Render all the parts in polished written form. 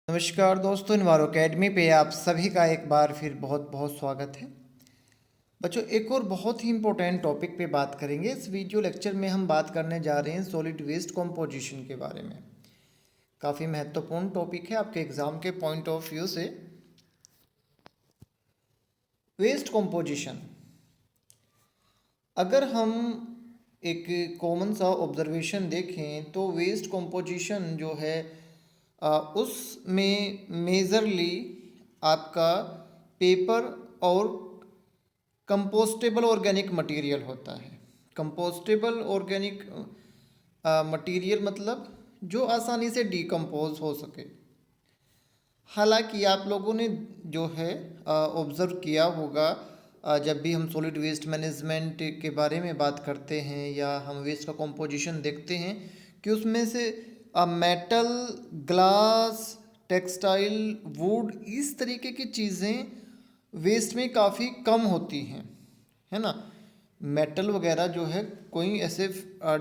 नमस्कार दोस्तों, इन्वायरो अकेडमी पे आप सभी का एक बार फिर बहुत बहुत स्वागत है। बच्चों, एक और बहुत ही इम्पोर्टेंट टॉपिक पे बात करेंगे। इस वीडियो लेक्चर में हम बात करने जा रहे हैं सॉलिड वेस्ट कंपोजिशन के बारे में। काफ़ी महत्वपूर्ण टॉपिक है आपके एग्ज़ाम के पॉइंट ऑफ व्यू से। वेस्ट कंपोजिशन, अगर हम एक कॉमन सा ऑब्जर्वेशन देखें तो वेस्ट कंपोजिशन जो है उसमें मेजरली आपका पेपर और कंपोस्टेबल ऑर्गेनिक मटेरियल होता है। कंपोस्टेबल ऑर्गेनिक मटेरियल मतलब जो आसानी से डिकम्पोज हो सके। हालांकि आप लोगों ने जो है ऑब्ज़र्व किया होगा, जब भी हम सॉलिड वेस्ट मैनेजमेंट के बारे में बात करते हैं या हम वेस्ट का कंपोजिशन देखते हैं कि उसमें से मेटल, ग्लास, टेक्सटाइल, वुड, इस तरीके की चीज़ें वेस्ट में काफ़ी कम होती हैं, है ना। मेटल वगैरह जो है कोई ऐसे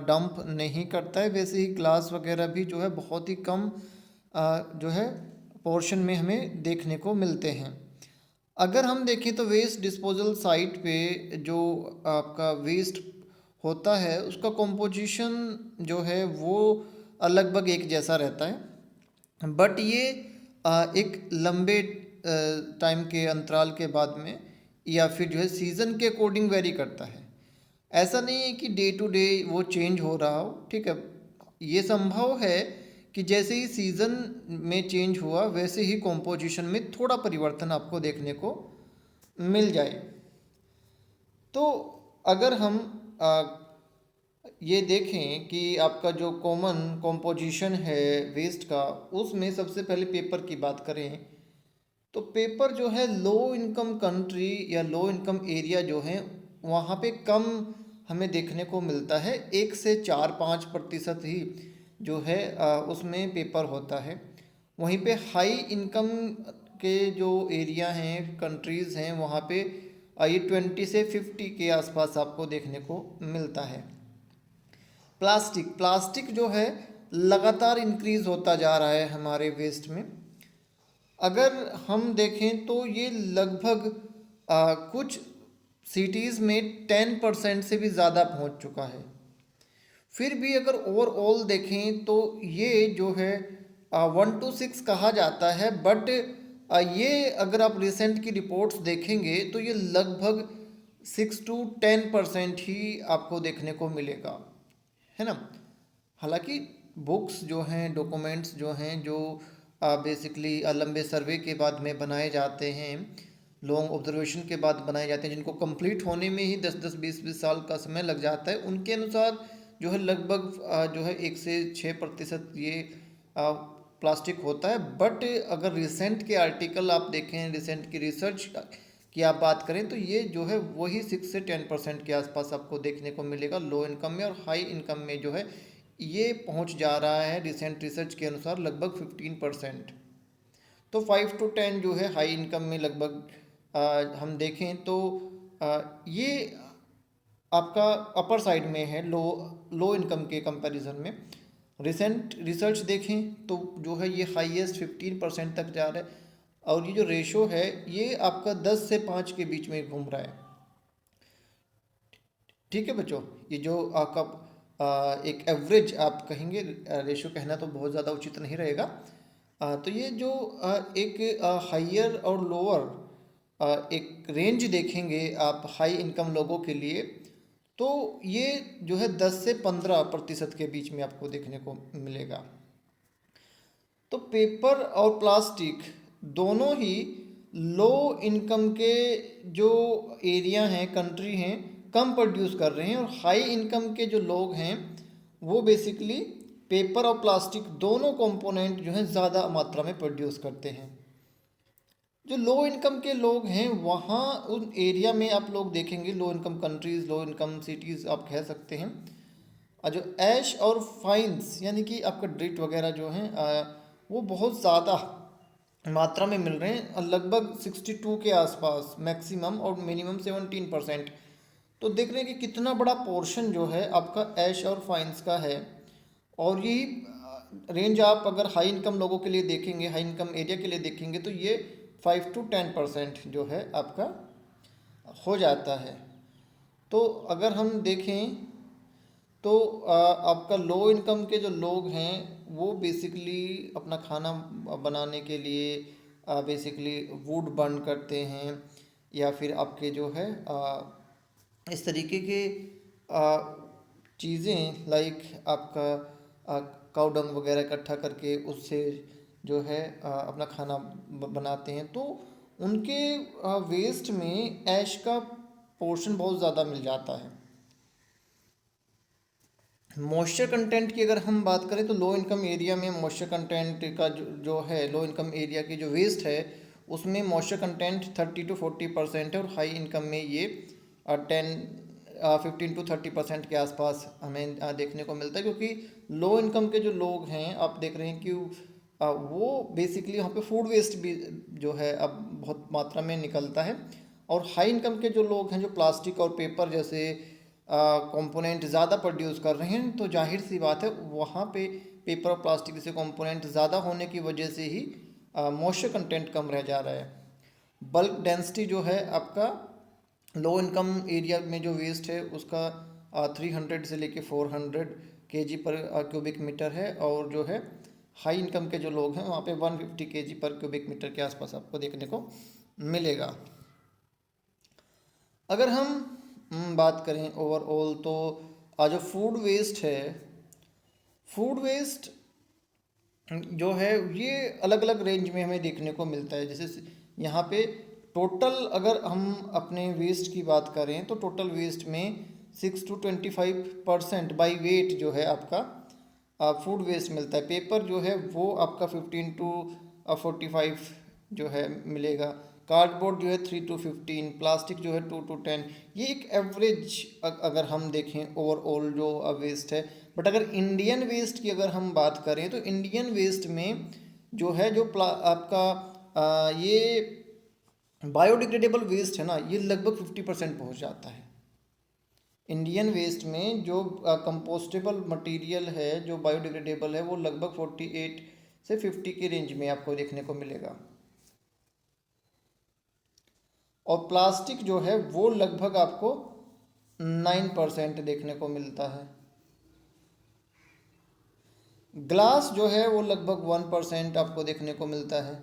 डंप नहीं करता है, वैसे ही ग्लास वगैरह भी जो है बहुत ही कम जो है पोर्शन में हमें देखने को मिलते हैं। अगर हम देखें तो वेस्ट डिस्पोजल साइट पे जो आपका वेस्ट होता है उसका कंपोजिशन जो है वो लगभग एक जैसा रहता है, बट ये एक लंबे टाइम के अंतराल के बाद में या फिर जो है सीज़न के अकॉर्डिंग वेरी करता है। ऐसा नहीं है कि डे टू डे वो चेंज हो रहा हो, ठीक है। ये संभव है कि जैसे ही सीज़न में चेंज हुआ वैसे ही कॉम्पोजिशन में थोड़ा परिवर्तन आपको देखने को मिल जाए। तो अगर हम ये देखें कि आपका जो कॉमन कॉम्पोजिशन है वेस्ट का, उसमें सबसे पहले पेपर की बात करें तो पेपर जो है लो इनकम कंट्री या लो इनकम एरिया जो है वहाँ पे कम हमें देखने को मिलता है। 1 से 4-5% ही जो है उसमें पेपर होता है। वहीं पे हाई इनकम के जो एरिया हैं, कंट्रीज़ हैं, वहाँ पे ये 20 से 50 के आसपास आपको देखने को मिलता है। प्लास्टिक प्लास्टिक जो है लगातार इंक्रीज़ होता जा रहा है हमारे वेस्ट में। अगर हम देखें तो ये लगभग कुछ सिटीज़ में 10% से भी ज़्यादा पहुंच चुका है। फिर भी अगर ओवरऑल देखें तो ये जो है 1 to 6 कहा जाता है, बट ये अगर आप रिसेंट की रिपोर्ट्स देखेंगे तो ये लगभग 6 to 10% ही आपको देखने को मिलेगा, है ना। हालांकि बुक्स जो हैं, डॉक्यूमेंट्स जो हैं, जो बेसिकली लंबे सर्वे के बाद में बनाए जाते हैं, लॉन्ग ऑब्जर्वेशन के बाद बनाए जाते हैं, जिनको कंप्लीट होने में ही 10-10 20-20 साल का समय लग जाता है, उनके अनुसार जो है लगभग जो है 1 से 6% ये प्लास्टिक होता है। बट अगर रिसेंट के आर्टिकल आप देखें, रिसेंट की रिसर्च की आप बात करें तो ये जो है वही 6 से 10% के आसपास आपको देखने को मिलेगा लो इनकम में। और हाई इनकम में जो है ये पहुंच जा रहा है रिसेंट रिसर्च के अनुसार लगभग 15%। तो 5 to 10 जो है हाई इनकम में लगभग हम देखें तो ये आपका अपर साइड में है लो लो इनकम के कंपैरिजन में। रिसेंट रिसर्च देखें तो जो है ये हाईएस्ट 15% तक जा रहा है, और ये जो रेशो है ये आपका 10 से 5 के बीच में घूम रहा है। ठीक है बच्चों, ये जो आपका एक एवरेज आप कहेंगे, रेशो कहना तो बहुत ज़्यादा उचित नहीं रहेगा। तो ये जो एक हाइयर और लोअर एक रेंज देखेंगे आप हाई इनकम लोगों के लिए, तो ये जो है 10 से 15% के बीच में आपको देखने को मिलेगा। तो पेपर और प्लास्टिक दोनों ही लो इनकम के जो एरिया हैं, कंट्री हैं, कम प्रोड्यूस कर रहे हैं, और हाई इनकम के जो लोग हैं वो बेसिकली पेपर और प्लास्टिक दोनों कंपोनेंट जो हैं ज़्यादा मात्रा में प्रोड्यूस करते हैं। जो लो इनकम के लोग हैं वहाँ उन एरिया में आप लोग देखेंगे, low income countries, low income cities आप कह सकते हैं, जो ऐश और फाइन्स यानी कि आपका ड्रिट वगैरह जो हैं वो बहुत ज़्यादा मात्रा में मिल रहे हैं, लगभग 62 के आसपास मैक्सिमम, और मिनिमम 17%। तो देख रहे हैं कि कितना बड़ा पोर्शन जो है आपका ऐश और फाइन्स का है। और यही रेंज आप अगर हाई इनकम लोगों के लिए देखेंगे, हाई इनकम एरिया के लिए देखेंगे, तो ये 5 to 10% जो है आपका हो जाता है। तो अगर हम देखें तो आपका लो इनकम के जो लोग हैं वो बेसिकली अपना खाना बनाने के लिए बेसिकली वुड बर्न करते हैं, या फिर आपके जो है इस तरीके के चीज़ें लाइक आपका काऊ डंग वगैरह इकट्ठा करके उससे जो है अपना खाना बनाते हैं। तो उनके वेस्ट में ऐश का पोर्शन बहुत ज़्यादा मिल जाता है। मॉइस्चर कंटेंट की अगर हम बात करें तो लो इनकम एरिया में मॉइस्चर कंटेंट का जो है, लो इनकम एरिया की जो वेस्ट है उसमें मॉइस्चर कंटेंट 30 to 40% है, और हाई इनकम में ये 15 to 30% के आसपास हमें देखने को मिलता है। क्योंकि लो इनकम के जो लोग हैं आप देख रहे हैं कि वो बेसिकली वहाँ पे फूड वेस्ट भी जो है अब बहुत मात्रा में निकलता है। और हाई इनकम के जो लोग हैं जो प्लास्टिक और पेपर जैसे कंपोनेंट ज़्यादा प्रोड्यूस कर रहे हैं, तो जाहिर सी बात है वहाँ पे पेपर और प्लास्टिक जैसे कंपोनेंट ज़्यादा होने की वजह से ही मॉइस्चर कंटेंट कम रह जा रहा है। बल्क डेंसिटी जो है आपका लो इनकम एरिया में जो वेस्ट है उसका 300 से लेके 400 kg पर क्यूबिक मीटर है, और जो है हाई इनकम के जो लोग हैं वहाँ पे 150 kg पर क्यूबिक मीटर के आसपास आपको देखने को मिलेगा। अगर हम बात करें ओवरऑल तो जो फूड वेस्ट है, फूड वेस्ट जो है ये अलग अलग रेंज में हमें देखने को मिलता है। जैसे यहाँ पे टोटल अगर हम अपने वेस्ट की बात करें तो टोटल वेस्ट में 6 to 25% बाई वेट जो है आपका फूड वेस्ट मिलता है। पेपर जो है वो आपका 15 to 45 जो है मिलेगा। कार्डबोर्ड जो है 3 to 15, प्लास्टिक जो है 2 to 10। ये एक एवरेज अगर हम देखें ओवरऑल जो वेस्ट है। बट अगर इंडियन वेस्ट की अगर हम बात करें तो इंडियन वेस्ट में जो है जो आपका ये बायोडिग्रेडेबल वेस्ट है ना, ये लगभग 50% पहुँच जाता है। इंडियन वेस्ट में जो कंपोस्टेबल मटेरियल है जो बायोडिग्रेडेबल है वो लगभग 48 से 50 के रेंज में आपको देखने को मिलेगा। और प्लास्टिक जो है वो लगभग आपको 9% देखने को मिलता है। ग्लास जो है वो लगभग 1% आपको देखने को मिलता है।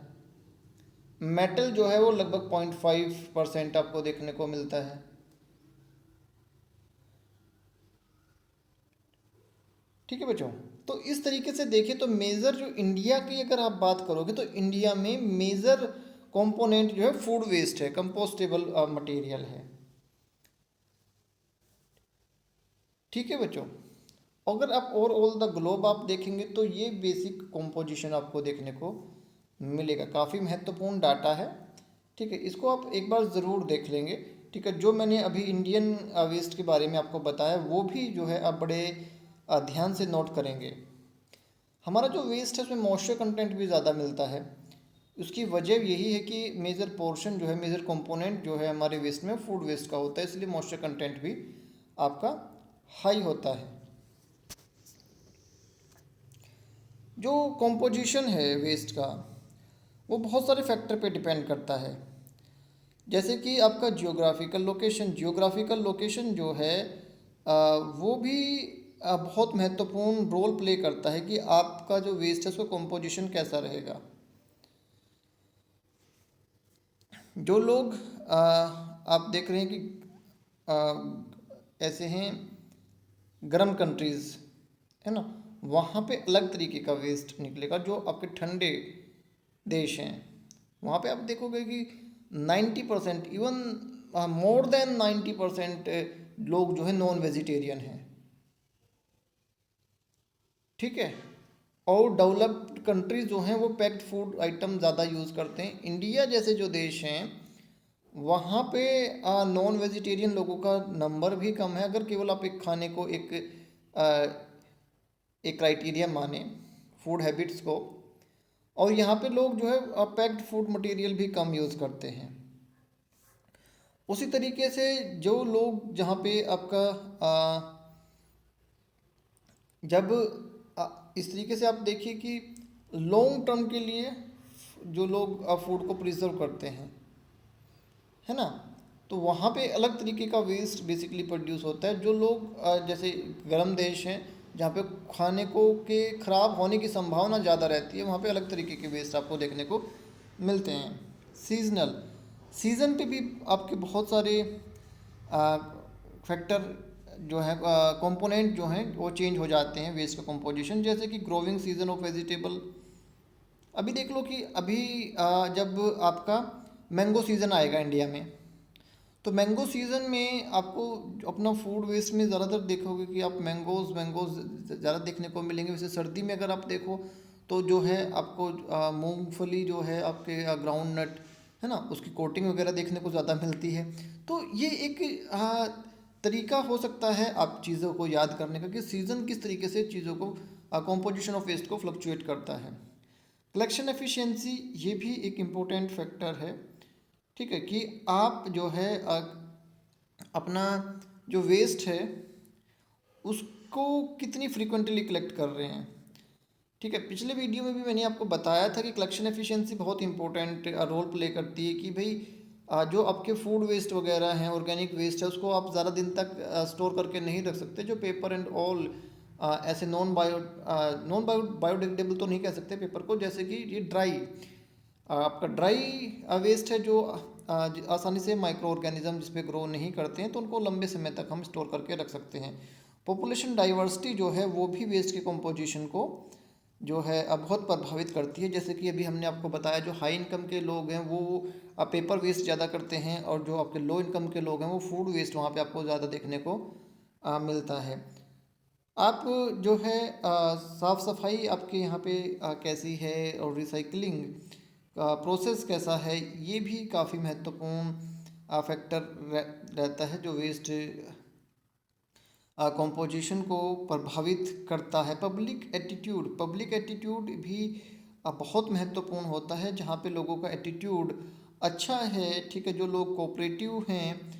मेटल जो है वो लगभग 0.5% आपको देखने को मिलता है। ठीक है बच्चों, तो इस तरीके से देखें तो मेजर जो इंडिया की अगर आप बात करोगे तो इंडिया में मेजर कंपोनेंट जो है फूड वेस्ट है, कंपोस्टेबल मटेरियल है। ठीक है बच्चों, अगर आप ओवरऑल द ग्लोब आप देखेंगे तो ये बेसिक कंपोजिशन आपको देखने को मिलेगा। काफ़ी महत्वपूर्ण डाटा है। ठीक है, इसको आप एक बार ज़रूर देख लेंगे। ठीक है, जो मैंने अभी इंडियन वेस्ट के बारे में आपको बताया वो भी जो है आप बड़े ध्यान से नोट करेंगे। हमारा जो वेस्ट है उसमें मॉइस्चर कंटेंट भी ज़्यादा मिलता है। उसकी वजह यही है कि मेजर पोर्शन जो है, मेजर कंपोनेंट जो है हमारे वेस्ट में फूड वेस्ट का होता है, इसलिए मॉइस्चर कंटेंट भी आपका हाई होता है। जो कंपोजिशन है वेस्ट का वो बहुत सारे फैक्टर पे डिपेंड करता है। जैसे कि आपका जियोग्राफिकल लोकेशन जो है वो भी बहुत महत्वपूर्ण रोल प्ले करता है कि आपका जो वेस्ट है उसका कंपोजिशन कैसा रहेगा। जो लोग आप देख रहे हैं कि ऐसे हैं गर्म कंट्रीज़ है ना, वहाँ पे अलग तरीके का वेस्ट निकलेगा। जो आपके ठंडे देश हैं वहाँ पे आप देखोगे कि 90% इवन मोर देन 90% लोग जो है नॉन वेजिटेरियन हैं। ठीक है, और डेवलप्ड कंट्रीज जो हैं वो पैक्ड फूड आइटम ज़्यादा यूज़ करते हैं। इंडिया जैसे जो देश हैं वहाँ पे नॉन वेजिटेरियन लोगों का नंबर भी कम है। अगर केवल आप एक खाने को एक क्राइटेरिया माने फूड हैबिट्स को, और यहाँ पे लोग जो है पैक्ड फूड मटेरियल भी कम यूज़ करते हैं। उसी तरीके से जो लोग जहाँ पे आपका जब इस तरीके से आप देखिए कि लॉन्ग टर्म के लिए जो लोग फूड को प्रिजर्व करते हैं, है ना, तो वहाँ पे अलग तरीके का वेस्ट बेसिकली प्रोड्यूस होता है। जो लोग जैसे गर्म देश हैं जहाँ पे खाने को के ख़राब होने की संभावना ज़्यादा रहती है, वहाँ पे अलग तरीके के वेस्ट आपको देखने को मिलते हैं। सीजनल, सीज़न पे भी आपके बहुत सारे फैक्टर जो है, कंपोनेंट जो हैं वो चेंज हो जाते हैं वेस्ट का कंपोजिशन। जैसे कि ग्रोइंग सीजन ऑफ वेजिटेबल, अभी देख लो कि अभी जब आपका मैंगो सीज़न आएगा इंडिया में, तो मैंगो सीज़न में आपको अपना फूड वेस्ट में ज़्यादातर देखोगे कि आप मैंगोज़ मैंगोज़ ज़्यादा देखने को मिलेंगे। वैसे सर्दी में अगर आप देखो तो जो है आपको मूंगफली जो है आपके ग्राउंड नट, है ना, उसकी कोटिंग वगैरह देखने को ज़्यादा मिलती है। तो ये एक तरीका हो सकता है आप चीज़ों को याद करने का कि सीज़न किस तरीके से चीज़ों को कॉम्पोजिशन ऑफ वेस्ट को फ्लक्चुएट करता है। कलेक्शन एफिशिएंसी ये भी एक इम्पोर्टेंट फैक्टर है, ठीक है, कि आप जो है अपना जो वेस्ट है उसको कितनी फ्रीक्वेंटली कलेक्ट कर रहे हैं। ठीक है, पिछले वीडियो में भी मैंने आपको बताया था कि कलेक्शन एफिशिएंसी बहुत इंपॉर्टेंट रोल प्ले करती है कि भाई जो आपके फूड वेस्ट वगैरह हैं, ऑर्गेनिक वेस्ट है, उसको आप ज़्यादा दिन तक स्टोर करके नहीं रख सकते। जो पेपर एंड ऑल ऐसे नॉन बायोडिग्रेडेबल तो नहीं कह सकते पेपर को, जैसे कि ये ड्राई आपका ड्राई वेस्ट है जो आसानी से माइक्रो ऑर्गेनिज्म जिस पे ग्रो नहीं करते हैं, तो उनको लंबे समय तक हम स्टोर करके रख सकते हैं। पॉपुलेशन डाइवर्सिटी जो है वो भी वेस्ट के कंपोजिशन को जो है बहुत प्रभावित करती है। जैसे कि अभी हमने आपको बताया जो हाई इनकम के लोग हैं वो पेपर वेस्ट ज़्यादा करते हैं, और जो आपके लो इनकम के लोग हैं वो फूड वेस्ट वहाँ पे आपको ज़्यादा देखने को मिलता है। आप जो है साफ़ सफाई आपके यहाँ पे कैसी है और रिसाइकलिंग का प्रोसेस कैसा है, ये भी काफ़ी महत्वपूर्ण फैक्टर रहता है जो वेस्ट कंपोजिशन को प्रभावित करता है। पब्लिक एटीट्यूड भी बहुत महत्वपूर्ण होता है। जहाँ पे लोगों का एटीट्यूड अच्छा है, ठीक है, जो लोग कोऑपरेटिव हैं,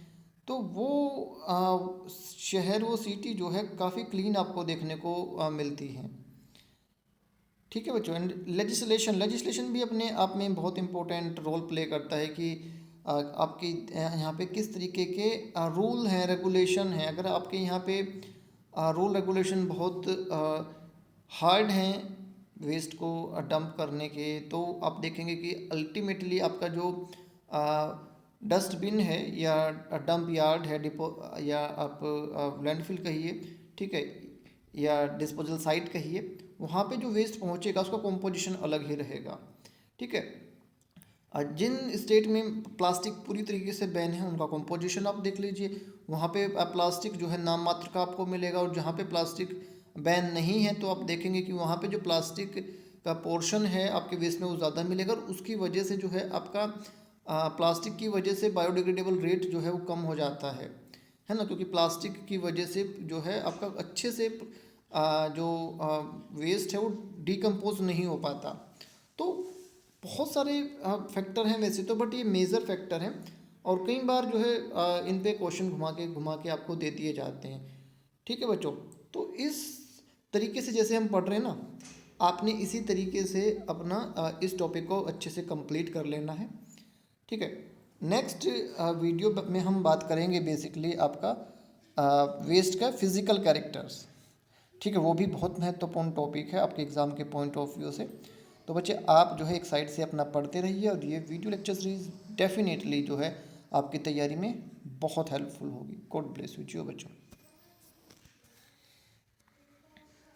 तो वो शहर वो सिटी जो है काफ़ी क्लीन आपको देखने को मिलती हैं। ठीक है बच्चों, एंड लेजिस्लेशन भी अपने आप में बहुत इंपॉर्टेंट रोल प्ले करता है कि आपकी यहाँ पे किस तरीके के रूल हैं, रेगुलेशन हैं। अगर आपके यहाँ पे रूल रेगुलेशन बहुत हार्ड हैं वेस्ट को डंप करने के, तो आप देखेंगे कि अल्टीमेटली आपका जो डस्टबिन है या डंप यार्ड है, डिपो या आप लैंडफिल कहिए, ठीक है, या डिस्पोजल साइट कहिए, वहाँ पे जो वेस्ट पहुँचेगा उसका कंपोजिशन अलग ही रहेगा। ठीक है, जिन स्टेट में प्लास्टिक पूरी तरीके से बैन है उनका कंपोजिशन आप देख लीजिए, वहाँ पे प्लास्टिक जो है नाम मात्र का आपको मिलेगा, और जहाँ पे प्लास्टिक बैन नहीं है तो आप देखेंगे कि वहाँ पे जो प्लास्टिक का पोर्शन है आपके वेस्ट में वो ज़्यादा मिलेगा, और उसकी वजह से जो है आपका प्लास्टिक की वजह से बायोडिग्रेडेबल रेट जो है वो कम हो जाता है ना, क्योंकि प्लास्टिक की वजह से जो है आपका अच्छे से जो वेस्ट है वो डिकम्पोज नहीं हो पाता। तो बहुत सारे फैक्टर हैं वैसे तो, बट ये मेजर फैक्टर हैं, और कई बार जो है इन पे क्वेश्चन घुमा के आपको दे दिए जाते हैं। ठीक है बच्चों, तो इस तरीके से जैसे हम पढ़ रहे हैं ना, आपने इसी तरीके से अपना इस टॉपिक को अच्छे से कंप्लीट कर लेना है। ठीक है, नेक्स्ट वीडियो में हम बात करेंगे बेसिकली आपका वेस्ट का फिजिकल कैरेक्टर्स। ठीक है, वो भी बहुत महत्वपूर्ण टॉपिक है आपके एग्ज़ाम के पॉइंट ऑफ व्यू से। तो बच्चे आप जो है एक साइड से अपना पढ़ते रहिए, और ये वीडियो लेक्चर सीरीज डेफिनेटली जो है आपकी तैयारी में बहुत हेल्पफुल होगी। गॉड ब्लेस यू बच्चों।